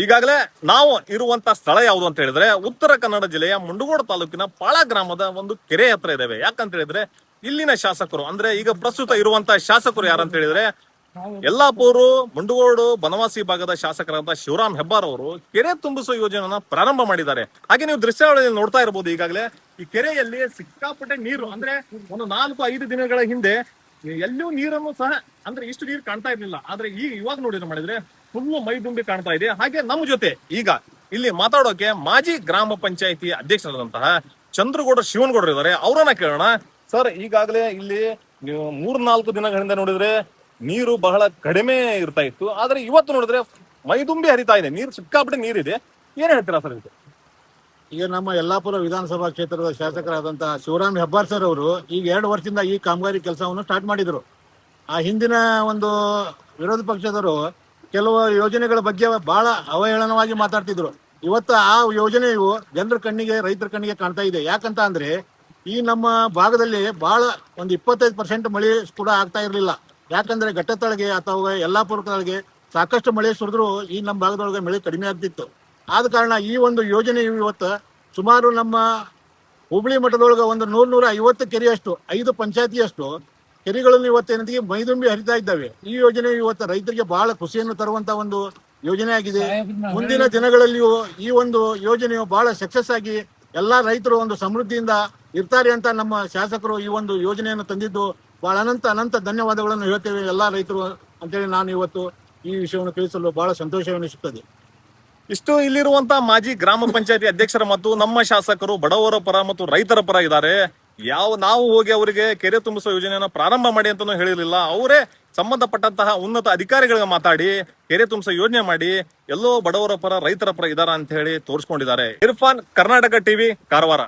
ಈಗಾಗಲೇ ನಾವು ಇರುವಂತ ಸ್ಥಳ ಯಾವುದು ಅಂತ ಹೇಳಿದ್ರೆ ಉತ್ತರ ಕನ್ನಡ ಜಿಲ್ಲೆಯ ಮುಂಡಗೋಡು ತಾಲೂಕಿನ ಪಾಳ ಗ್ರಾಮದ ಒಂದು ಕೆರೆ ಹತ್ರ ಇದಾವೆ. ಯಾಕಂತ ಹೇಳಿದ್ರೆ ಇಲ್ಲಿನ ಶಾಸಕರು ಅಂದ್ರೆ ಈಗ ಪ್ರಸ್ತುತ ಇರುವಂತ ಶಾಸಕರು ಯಾರಂತ ಹೇಳಿದ್ರೆ ಯಲ್ಲಾಪುರ ಮುಂಡಗೋಡು ಬನವಾಸಿ ಭಾಗದ ಶಾಸಕರಾದ ಶಿವರಾಮ್ ಹೆಬ್ಬಾರ್ ಅವರು ಕೆರೆ ತುಂಬಿಸುವ ಯೋಜನೆಯನ್ನ ಪ್ರಾರಂಭ ಮಾಡಿದ್ದಾರೆ. ಹಾಗೆ ನೀವು ದೃಶ್ಯಾವಳಿಯಲ್ಲಿ ನೋಡ್ತಾ ಇರಬಹುದು. ಈಗಾಗಲೇ ಈ ಕೆರೆಯಲ್ಲಿ ಸಿಕ್ಕಾಪಟ್ಟೆ ನೀರು ಅಂದ್ರೆ ಒಂದು 4-5 ದಿನಗಳ ಹಿಂದೆ ಎಲ್ಲೂ ನೀರನ್ನು ಸಹ ಅಂದ್ರೆ ಇಷ್ಟು ನೀರು ಕಾಣ್ತಾ ಇರ್ಲಿಲ್ಲ. ಆದ್ರೆ ಈಗ ಇವಾಗ ನೋಡಿ ಮಾಡಿದ್ರೆ ಫುಲ್ಲು ಮೈ ತುಂಬಿ ಕಾಣ್ತಾ ಇದೆ. ಹಾಗೆ ನಮ್ಮ ಜೊತೆ ಈಗ ಇಲ್ಲಿ ಮಾತಾಡೋಕೆ ಮಾಜಿ ಗ್ರಾಮ ಪಂಚಾಯಿತಿ ಅಧ್ಯಕ್ಷರಾದಂತಹ ಚಂದ್ರಗೌಡ ಶಿವನಗೌಡರು ಇದ್ದಾರೆ. ಅವರನ್ನ ಕೇಳೋಣ. ಸರ್, ಈಗಾಗಲೇ ಇಲ್ಲಿ ನೀವು 3-4 ದಿನಗಳಿಂದ ನೋಡಿದ್ರೆ ನೀರು ಬಹಳ ಕಡಿಮೆ ಇರ್ತಾ ಇತ್ತು. ಆದ್ರೆ ಇವತ್ತು ನೋಡಿದ್ರೆ ಮೈದುಂಬಿ ಹರಿತಾ ಇದೆ, ನೀರು ಸಿಕ್ಕಾಪಟ್ಟೆ ನೀರಿದೆ. ಏನ್ ಹೇಳ್ತೀರಾ ಸರ್ ಇದು? ಈಗ ನಮ್ಮ ಯಲ್ಲಾಪುರ ವಿಧಾನಸಭಾ ಕ್ಷೇತ್ರದ ಶಾಸಕರಾದಂತಹ ಶಿವರಾಮ್ ಹೆಬ್ಬಾರ್ ಸರ್ ಅವರು ಈಗ 2 ವರ್ಷದಿಂದ ಈ ಕಾಮಗಾರಿ ಕೆಲಸವನ್ನು ಸ್ಟಾರ್ಟ್ ಮಾಡಿದ್ರು. ಆ ಹಿಂದಿನ ಒಂದು ವಿರೋಧ ಪಕ್ಷದವರು ಕೆಲವು ಯೋಜನೆಗಳ ಬಗ್ಗೆ ಬಹಳ ಅವಹೇಳನವಾಗಿ ಮಾತಾಡ್ತಿದ್ರು. ಇವತ್ತು ಆ ಯೋಜನೆಯು ಜನರ ಕಣ್ಣಿಗೆ, ರೈತರ ಕಣ್ಣಿಗೆ ಕಾಣ್ತಾ ಇದೆ. ಯಾಕಂತ ಅಂದ್ರೆ ಈ ನಮ್ಮ ಭಾಗದಲ್ಲಿ ಬಹಳ ಒಂದು 25% ಮಳೆ ಕೂಡ ಆಗ್ತಾ ಇರಲಿಲ್ಲ. ಯಾಕಂದ್ರೆ ಘಟ್ಟತೊಳಗೆ ಅಥವಾ ಯಲ್ಲಾಪುರದೊಳಗೆ ಸಾಕಷ್ಟು ಮಳೆ ಸುರಿದ್ರು ಈ ನಮ್ಮ ಭಾಗದೊಳಗೆ ಮಳೆ ಕಡಿಮೆ ಆಗ್ತಿತ್ತು. ಆದ ಕಾರಣ ಈ ಒಂದು ಯೋಜನೆಯು ಇವತ್ತು ಸುಮಾರು ನಮ್ಮ ಹುಬ್ಳಿ ಮಠದೊಳಗೆ ಒಂದು 100-150 ಕೆರೆಯಷ್ಟು 5 ಪಂಚಾಯತಿಯಷ್ಟು ಕೆರೆಗಳನ್ನು ಇವತ್ತೇನಿಗೆ ಮೈದುಂಬಿ ಹರಿತಾ ಇದ್ದಾವೆ. ಈ ಯೋಜನೆ ಇವತ್ತು ರೈತರಿಗೆ ಬಹಳ ಖುಷಿಯನ್ನು ತರುವಂತ ಒಂದು ಯೋಜನೆ ಆಗಿದೆ. ಮುಂದಿನ ದಿನಗಳಲ್ಲಿಯೂ ಈ ಒಂದು ಯೋಜನೆಯು ಬಹಳ ಸಕ್ಸಸ್ ಆಗಿ ಎಲ್ಲಾ ರೈತರು ಒಂದು ಸಮೃದ್ಧಿಯಿಂದ ಇರ್ತಾರೆ ಅಂತ ನಮ್ಮ ಶಾಸಕರು ಈ ಒಂದು ಯೋಜನೆಯನ್ನು ತಂದಿದ್ದು ಬಹಳ ಅನಂತ ಧನ್ಯವಾದಗಳನ್ನು ಹೇಳ್ತೇವೆ ಎಲ್ಲಾ ರೈತರು ಅಂತೇಳಿ ನಾನು ಇವತ್ತು ಈ ವಿಷಯವನ್ನು ತಿಳಿಸಲು ಬಹಳ ಸಂತೋಷವೆನಿಸುತ್ತದೆ. ಇಷ್ಟು ಇಲ್ಲಿರುವಂತ ಮಾಜಿ ಗ್ರಾಮ ಪಂಚಾಯತಿ ಅಧ್ಯಕ್ಷರ ಮತ್ತು ನಮ್ಮ ಶಾಸಕರು ಬಡವರ ಪರ ಮತ್ತು ರೈತರ ಪರ ಇದ್ದಾರೆ. ನಾವು ಹೋಗಿ ಅವರಿಗೆ ಕೆರೆ ತುಂಬಿಸುವ ಯೋಜನೆಯನ್ನ ಪ್ರಾರಂಭ ಮಾಡಿ ಅಂತಾನೂ ಹೇಳಿರಲಿಲ್ಲ. ಅವರೇ ಸಂಬಂಧಪಟ್ಟಂತಹ ಉನ್ನತ ಅಧಿಕಾರಿಗಳಿಗೆ ಮಾತಾಡಿ ಕೆರೆ ತುಂಬಿಸುವ ಯೋಜನೆ ಮಾಡಿ ಎಲ್ಲೋ ಬಡವರ ಪರ ರೈತರ ಪರ ಇದಾರ ಅಂತ ಹೇಳಿ ತೋರಿಸ್ಕೊಂಡಿದ್ದಾರೆ. ಇರ್ಫಾನ್, ಕರ್ನಾಟಕ ಟಿವಿ, ಕಾರವಾರ.